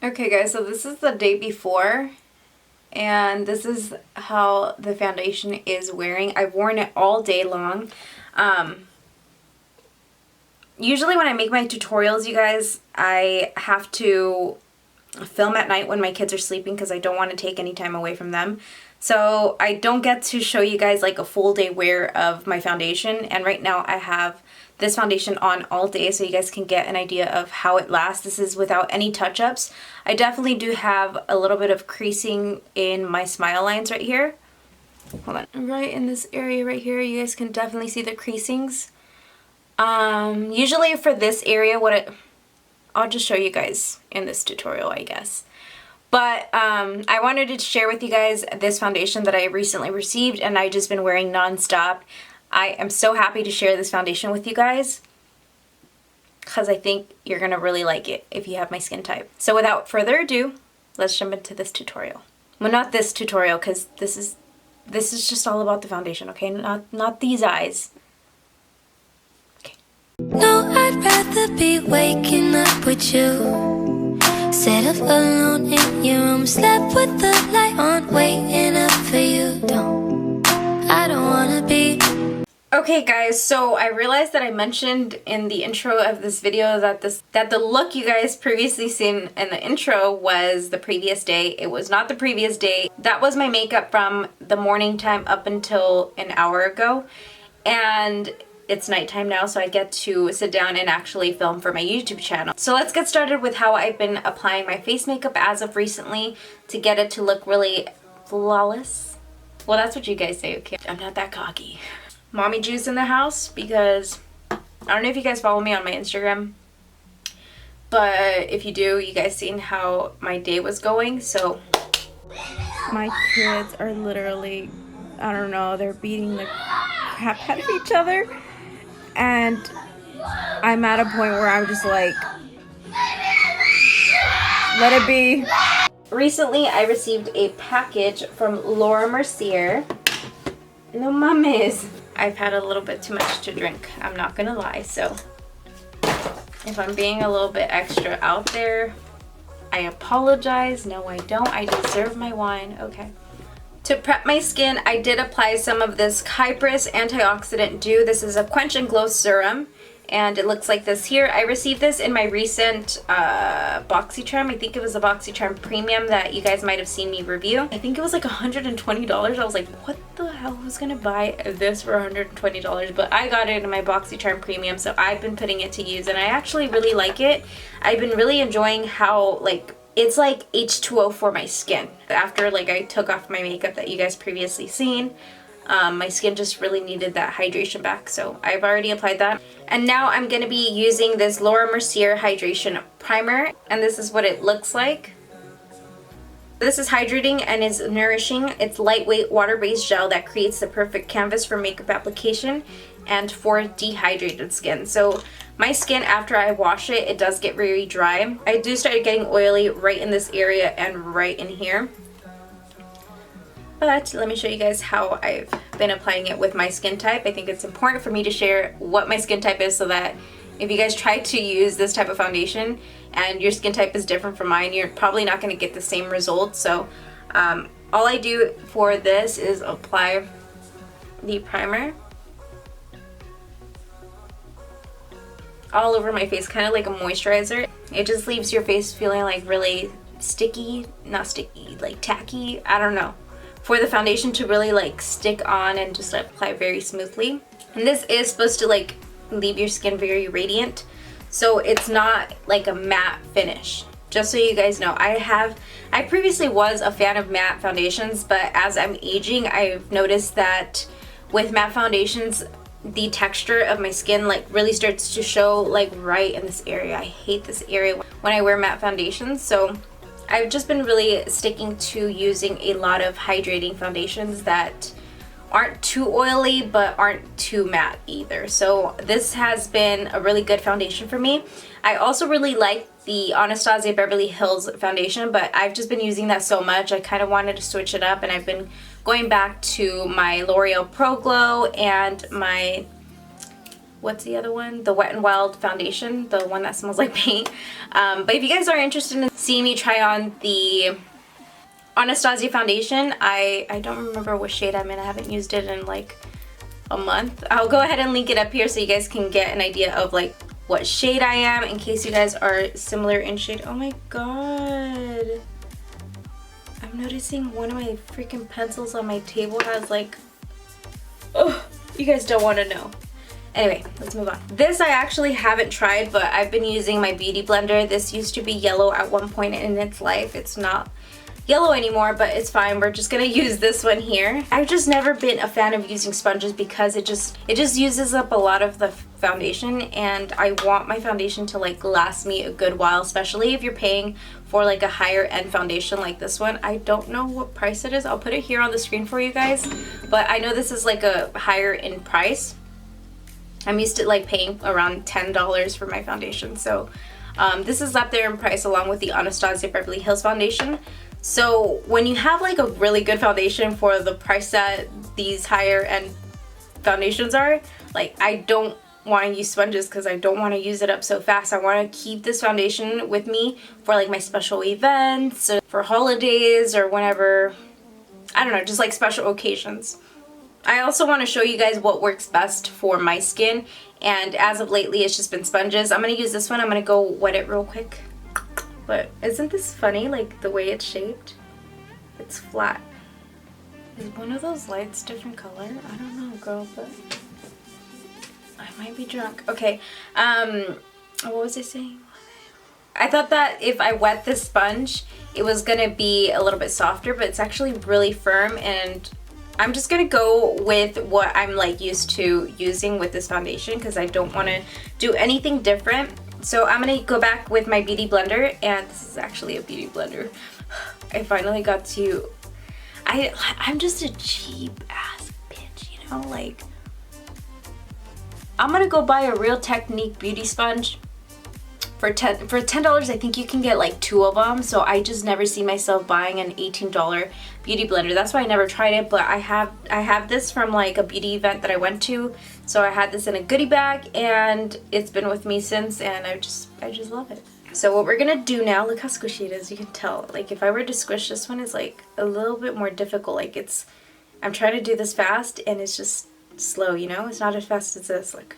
Okay guys, so this is the day before and this is how the foundation is wearing. I've worn it all day long. Usually when I make my tutorials, you guys, I have to film at night when my kids are sleeping because I don't want to take any time away from them. So I don't get to show you guys like a full day wear of my foundation, and right now I have this foundation on all day so you guys can get an idea of how it lasts. This is without any touch-ups. I definitely do have a little bit of creasing in my smile lines right here. Hold on. Right in this area right here, you guys can definitely see the creasings. Usually for this area, I'll just show you guys in this tutorial, I guess. But I wanted to share with you guys this foundation that I recently received and I've just been wearing non-stop. I am so happy to share this foundation with you guys because I think you're going to really like it if you have my skin type. So without further ado, let's jump into this tutorial. Well, not this tutorial because this is just all about the foundation, okay? Not these eyes. Okay. No, I'd rather be waking up with you, instead of alone in your room, slept with the light on, waiting up for you. I don't wanna be. Okay guys, so I realized that I mentioned in the intro of this video that the look you guys previously seen in the intro was the previous day. It was not the previous day. That was my makeup from the morning time up until an hour ago. And it's nighttime now, so I get to sit down and actually film for my YouTube channel. So let's get started with how I've been applying my face makeup as of recently to get it to look really flawless. Well, that's what you guys say, okay? I'm not that cocky. Mommy juice in the house because I don't know if you guys follow me on my Instagram, but if you do, you guys seen how my day was going. So my kids are literally, I don't know, they're beating the crap out of each other, and I'm at a point where I'm just like, let it be. Recently I received a package from MERCIER. No mames. I've had a little bit too much to drink, I'm not gonna lie, so if I'm being a little bit extra out there, I apologize. No, I don't. I deserve my wine. Okay. To prep my skin, I did apply some of this Kypress Antioxidant Dew. This is a Quench and Glow Serum, and it looks like this here. I received this in my recent BoxyCharm. I think it was a BoxyCharm Premium that you guys might have seen me review. I think it was like $120. I was like, what the hell? Who's gonna buy this for $120? But I got it in my BoxyCharm Premium, so I've been putting it to use, and I actually really like it. I've been really enjoying how, like, it's like H2O for my skin. After, like, I took off my makeup that you guys previously seen, my skin just really needed that hydration back, so I've already applied that. And now I'm going to be using this MERCIER Hydration Primer, and this is what it looks like. This is hydrating and is nourishing. It's lightweight water-based gel that creates the perfect canvas for makeup application and for dehydrated skin. So my skin, after I wash it, it does get very dry. I do start getting oily right in this area and right in here. But let me show you guys how I've been applying it with my skin type. I think it's important for me to share what my skin type is so that if you guys try to use this type of foundation and your skin type is different from mine, you're probably not going to get the same results. So all I do for this is apply the primer all over my face, kind of like a moisturizer. It just leaves your face feeling like really sticky, not sticky, like tacky, I don't know. For the foundation to really like stick on and just apply very smoothly. And this is supposed to like leave your skin very radiant, so it's not like a matte finish. Just so you guys know, I previously was a fan of matte foundations, but as I'm aging, I've noticed that with matte foundations, the texture of my skin like really starts to show like right in this area. I hate this area when I wear matte foundations, so I've just been really sticking to using a lot of hydrating foundations that aren't too oily but aren't too matte either. So this has been a really good foundation for me. I also really like the Anastasia Beverly Hills foundation, but I've just been using that so much I kind of wanted to switch it up, and I've been going back to my L'Oreal Pro Glow and my what's the other one? The Wet n Wild foundation, the one that smells like paint. But if you guys are interested in seeing me try on the Anastasia foundation, I don't remember what shade I'm in. I haven't used it in like a month. I'll go ahead and link it up here so you guys can get an idea of like what shade I am in case you guys are similar in shade. Oh my god. I'm noticing one of my freaking pencils on my table has like, oh, you guys don't want to know. Anyway, let's move on. This I actually haven't tried, but I've been using my beauty blender. This used to be yellow at one point in its life. It's not yellow anymore, but it's fine. We're just gonna use this one here. I've just never been a fan of using sponges because it just uses up a lot of the foundation, and I want my foundation to like last me a good while, especially if you're paying for like a higher end foundation like this one. I don't know what price it is. I'll put it here on the screen for you guys, but I know this is like a higher in price. I'm used to like paying around $10 for my foundation, so this is up there in price along with the Anastasia Beverly Hills foundation. So when you have like a really good foundation for the price that these higher end foundations are, like I don't want to use sponges because I don't want to use it up so fast. I want to keep this foundation with me for like my special events, or for holidays, or whenever, I don't know, just like special occasions. I also want to show you guys what works best for my skin, and as of lately it's just been sponges. I'm going to use this one. I'm going to go wet it real quick. But isn't this funny, like the way it's shaped? It's flat. Is one of those lights different color? I don't know, girl, but I might be drunk. Okay, what was I saying? I thought that if I wet this sponge, it was gonna be a little bit softer, but it's actually really firm, and I'm just gonna go with what I'm like used to using with this foundation because I don't want to do anything different. So I'm gonna go back with my beauty blender, and this is actually a beauty blender. I finally got to, I'm just a cheap ass bitch, you know, like I'm gonna go buy a Real Technique beauty sponge for $10. I think you can get like 2 of them, so I just never see myself buying an $18 beauty blender. That's why I never tried it, but I have this from like a beauty event that I went to, so I had this in a goodie bag and it's been with me since, and I just love it. So what we're gonna do now, look how squishy it is. You can tell, like if I were to squish this one, is like a little bit more difficult. Like I'm trying to do this fast and it's just slow, you know? It's not as fast as this. Like,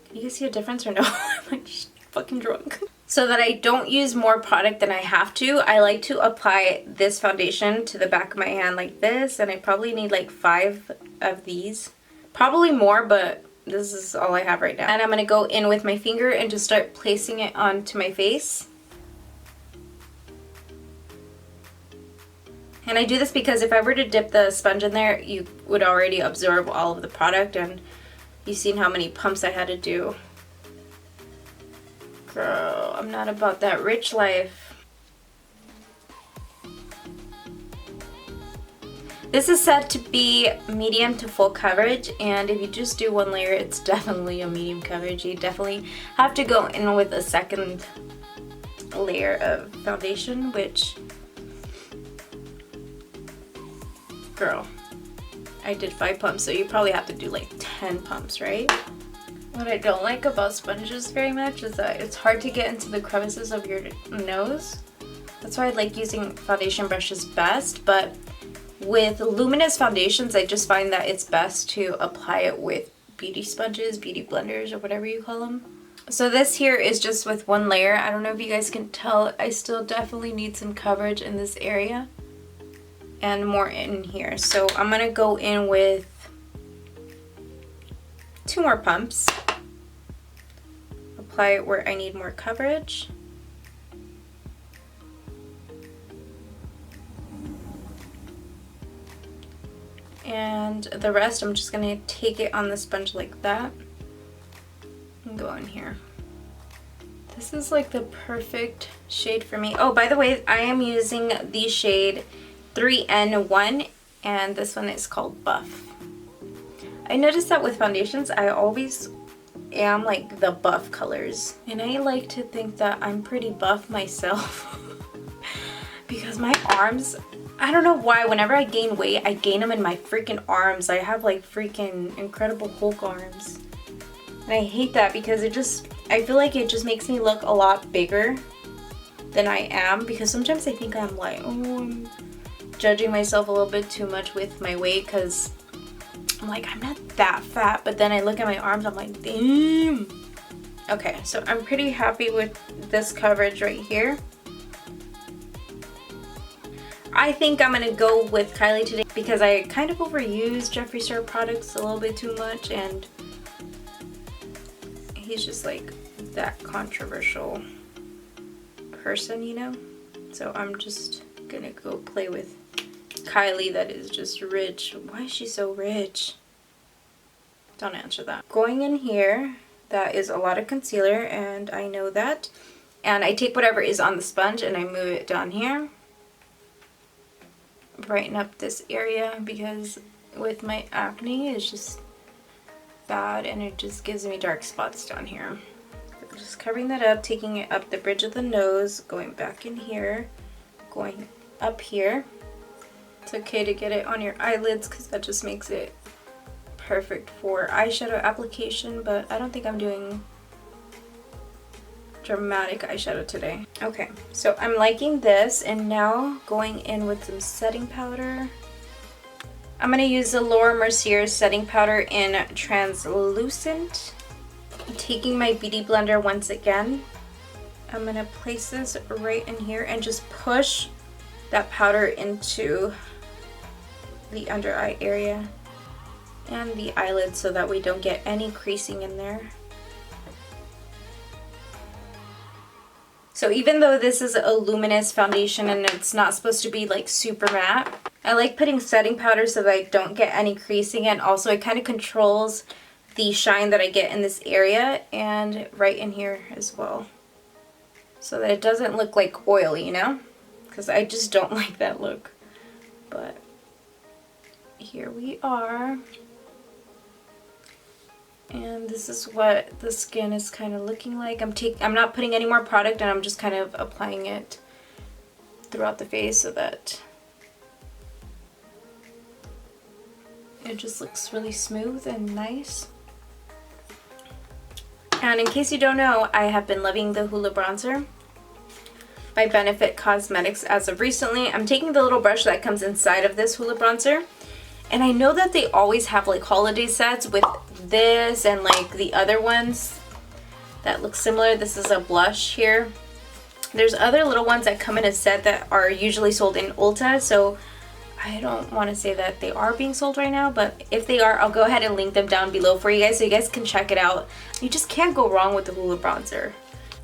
can you guys see a difference or no? I'm like fucking drunk. So that I don't use more product than I have to, I like to apply this foundation to the back of my hand like this, and I probably need like 5 of these. Probably more, but this is all I have right now. And I'm gonna go in with my finger and just start placing it onto my face. And I do this because if I were to dip the sponge in there, you would already absorb all of the product, and you've seen how many pumps I had to do. Girl, I'm not about that rich life. This is said to be medium to full coverage, and if you just do 1 layer, it's definitely a medium coverage. You definitely have to go in with a second layer of foundation, which, girl, I did 5 pumps, so you probably have to do like 10 pumps, right? What I don't like about sponges very much is that it's hard to get into the crevices of your nose. That's why I like using foundation brushes best, but with luminous foundations, I just find that it's best to apply it with beauty sponges, beauty blenders, or whatever you call them. So this here is just with 1 layer. I don't know if you guys can tell, I still definitely need some coverage in this area and more in here. So I'm gonna go in with 2 more pumps. Apply it where I need more coverage. And the rest, I'm just gonna take it on the sponge like that and go in here. This is like the perfect shade for me. Oh, by the way, I am using the shade 3N1, and this one is called Buff. I noticed that with foundations, I always am like the buff colors, and I like to think that I'm pretty buff myself because my arms, I don't know why, whenever I gain weight, I gain them in my freaking arms. I have like freaking Incredible Hulk arms. And I hate that because I feel like it just makes me look a lot bigger than I am, because sometimes I think I'm like, oh, I'm judging myself a little bit too much with my weight, because I'm like, I'm not that fat, but then I look at my arms, I'm like, damn. Okay, so I'm pretty happy with this coverage right here. I think I'm gonna go with Kylie today because I kind of overuse Jeffree Star products a little bit too much, and he's just like that controversial person, you know? So I'm just gonna go play with Kylie that is just rich. Why is she so rich? Don't answer that. Going in here, that is a lot of concealer, and I know that. And I take whatever is on the sponge and I move it down here. Brighten up this area because with my acne it's just bad and it just gives me dark spots down here. Just covering that up, taking it up the bridge of the nose, going back in here, going up here. It's okay to get it on your eyelids because that just makes it perfect for eyeshadow application, but I don't think I'm doing dramatic eyeshadow today. Okay, so I'm liking this, and now going in with some setting powder. I'm going to use the MERCIER setting powder in translucent. Taking my beauty blender once again, I'm going to place this right in here and just push that powder into the under eye area and the eyelid so that we don't get any creasing in there. So even though this is a luminous foundation and it's not supposed to be like super matte, I like putting setting powder so that I don't get any creasing, and also it kind of controls the shine that I get in this area and right in here as well, so that it doesn't look like oil, you know, because I just don't like that look. But here we are, and this is what the skin is kind of looking like. I'm not putting any more product, and I'm just kind of applying it throughout the face so that it just looks really smooth and nice. And in case you don't know, I have been loving the HOOLA bronzer by Benefit Cosmetics as of recently. I'm taking the little brush that comes inside of this HOOLA bronzer, and I know that they always have like holiday sets with this and like the other ones that look similar. This is a blush here. There's other little ones that come in a set that are usually sold in Ulta, so I don't want to say that they are being sold right now, but if they are, I'll go ahead and link them down below for you guys so you guys can check it out. You just can't go wrong with the HOOLA bronzer.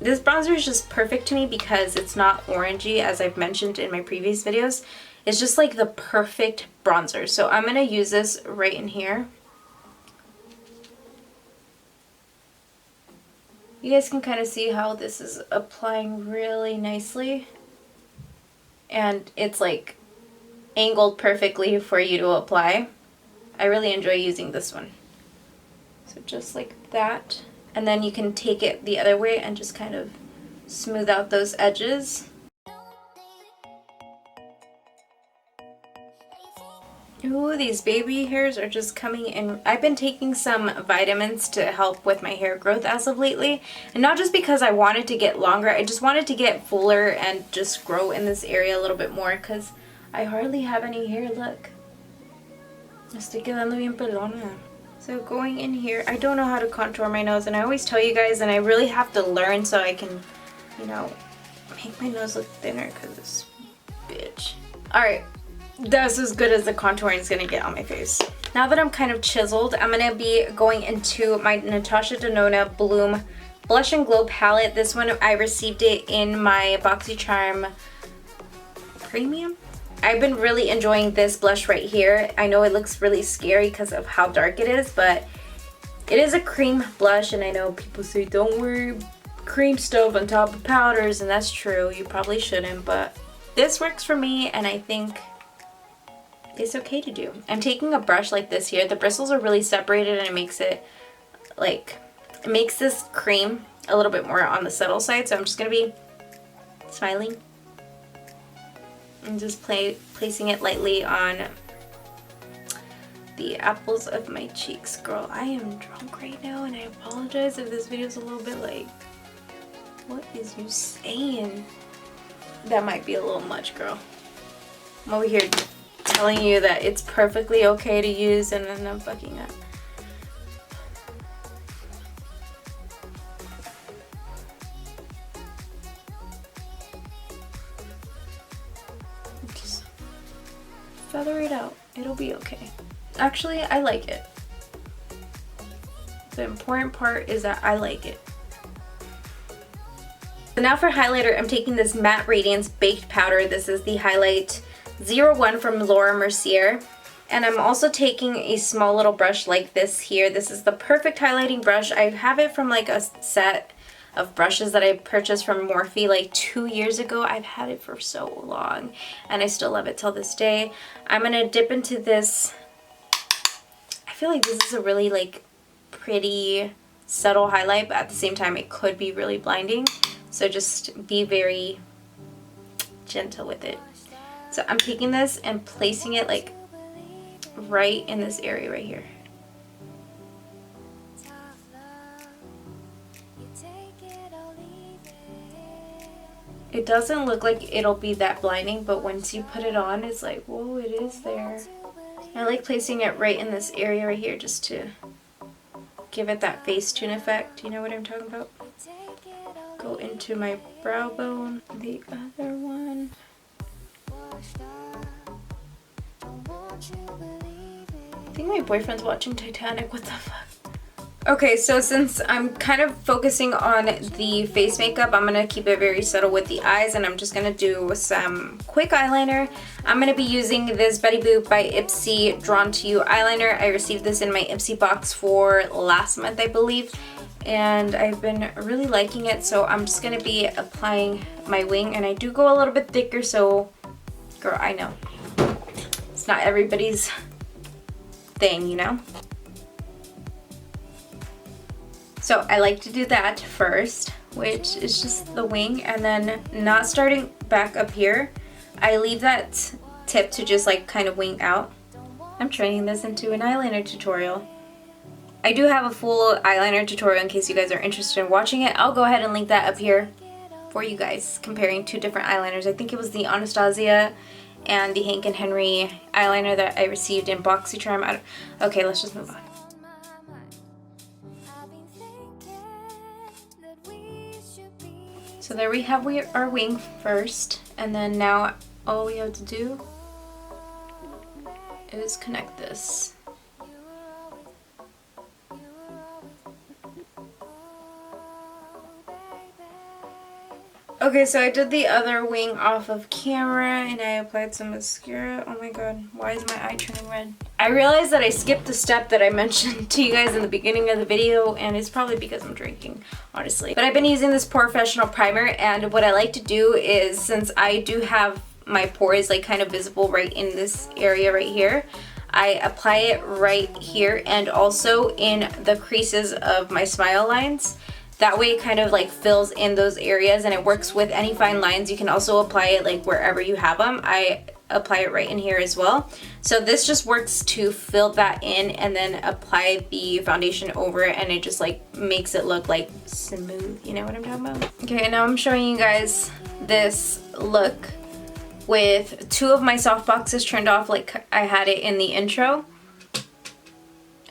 This bronzer is just perfect to me because it's not orangey, as I've mentioned in my previous videos. It's just like the perfect bronzer. So I'm going to use this right in here. You guys can kind of see how this is applying really nicely. And it's like angled perfectly for you to apply. I really enjoy using this one. So just like that. And then you can take it the other way and just kind of smooth out those edges. Ooh, these baby hairs are just coming in. I've been taking some vitamins to help with my hair growth as of lately. And not just because I wanted to get longer, I just wanted to get fuller and just grow in this area a little bit more because I hardly have any hair, look. Me estoy quedando bien pelona. So going in here, I don't know how to contour my nose, and I always tell you guys, and I really have to learn so I can, you know, make my nose look thinner because this bitch. Alright, that's as good as the contouring is going to get on my face. Now that I'm kind of chiseled, I'm going to be going into my Natasha Denona Bloom Blush and Glow palette. This one, I received it in my BoxyCharm Premium. I've been really enjoying this blush right here. I know it looks really scary because of how dark it is, but it is a cream blush, and I know people say don't wear cream stuff on top of powders, and that's true. You probably shouldn't, but this works for me, and I think it's okay to do. I'm taking a brush like this here. The bristles are really separated, and it makes it like, it makes this cream a little bit more on the subtle side, so I'm just gonna be smiling and just placing it lightly on the apples of my cheeks. Girl, I am drunk right now and I apologize if this video is a little bit like, what is you saying? That might be a little much, girl. I'm over here telling you that it's perfectly okay to use and then I'm fucking up. Just feather it out. It'll be okay. Actually, I like it. The important part is that I like it. So now for highlighter, I'm taking this Matte Radiance Baked Powder. This is the Highlight 01 from Laura Mercier. And I'm also taking a small little brush like this here. This is the Perfect Highlighting Brush. I have it from like a set of brushes that I purchased from Morphe like 2 years ago. I've had it for so long and I still love it till this day. I'm gonna dip into this. I feel like this is a really like pretty subtle highlight, but at the same time it could be really blinding. So just be very gentle with it. So I'm taking this and placing it like right in this area right here. It doesn't look like it'll be that blinding, but once you put it on, it's like, whoa, it is there. I like placing it right in this area right here just to give it that Facetune effect. You know what I'm talking about? Go into my brow bone. The other one. I think my boyfriend's watching Titanic. What the fuck? Okay, so since I'm kind of focusing on the face makeup, I'm going to keep it very subtle with the eyes, and I'm just going to do some quick eyeliner. I'm going to be using this Betty Boop by Ipsy Drawn to You eyeliner. I received this in my Ipsy box for last month, I believe, and I've been really liking it, so I'm just going to be applying my wing, and I do go a little bit thicker, so, girl, I know. It's not everybody's thing, you know? So I like to do that first, which is just the wing, and then not starting back up here. I leave that tip to just like kind of wing out. I'm turning this into an eyeliner tutorial. I do have a full eyeliner tutorial in case you guys are interested in watching it. I'll go ahead and link that up here for you guys, comparing two different eyeliners. I think it was the Anastasia and the Hank and Henry eyeliner that I received in BoxyCharm. Okay, let's just move on. So there we have our wing first, and then now all we have to do is connect this. Okay, so I did the other wing off of camera and I applied some mascara. Oh my god, why is my eye turning red? I realized that I skipped the step that I mentioned to you guys in the beginning of the video, and it's probably because I'm drinking, honestly. But I've been using this Professional primer, and what I like to do is, since I do have my pores like kind of visible right in this area right here, I apply it right here and also in the creases of my smile lines. That way it kind of like fills in those areas, and it works with any fine lines. You can also apply it like wherever you have them. I apply it right in here as well. So this just works to fill that in and then apply the foundation over it, and it just like makes it look like smooth. You know what I'm talking about? Okay, and now I'm showing you guys this look with two of my softboxes turned off like I had it in the intro.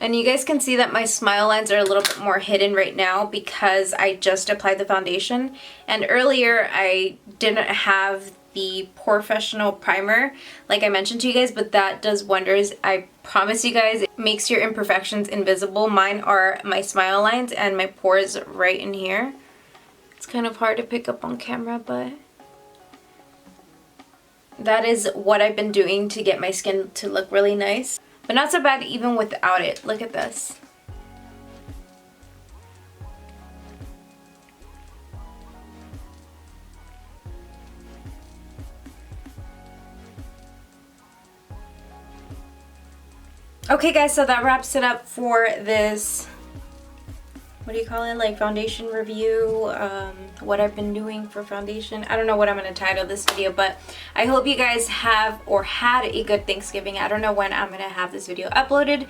And you guys can see that my smile lines are a little bit more hidden right now because I just applied the foundation. And earlier I didn't have the Professional primer like I mentioned to you guys, but that does wonders. I promise you guys, it makes your imperfections invisible. Mine are my smile lines and my pores right in here. It's kind of hard to pick up on camera, but that is what I've been doing to get my skin to look really nice. But not so bad even without it. Look at this. Okay guys, so that wraps it up for this what do you call it, like foundation review, what I've been doing for foundation. I don't know what I'm going to title this video, but I hope you guys have or had a good Thanksgiving. I don't know when I'm going to have this video uploaded,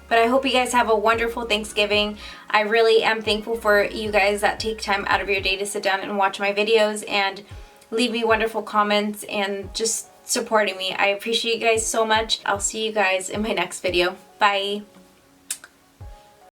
but I hope you guys have a wonderful Thanksgiving. I really am thankful for you guys that take time out of your day to sit down and watch my videos and leave me wonderful comments and just supporting me. I appreciate you guys so much. I'll see you guys in my next video. Bye.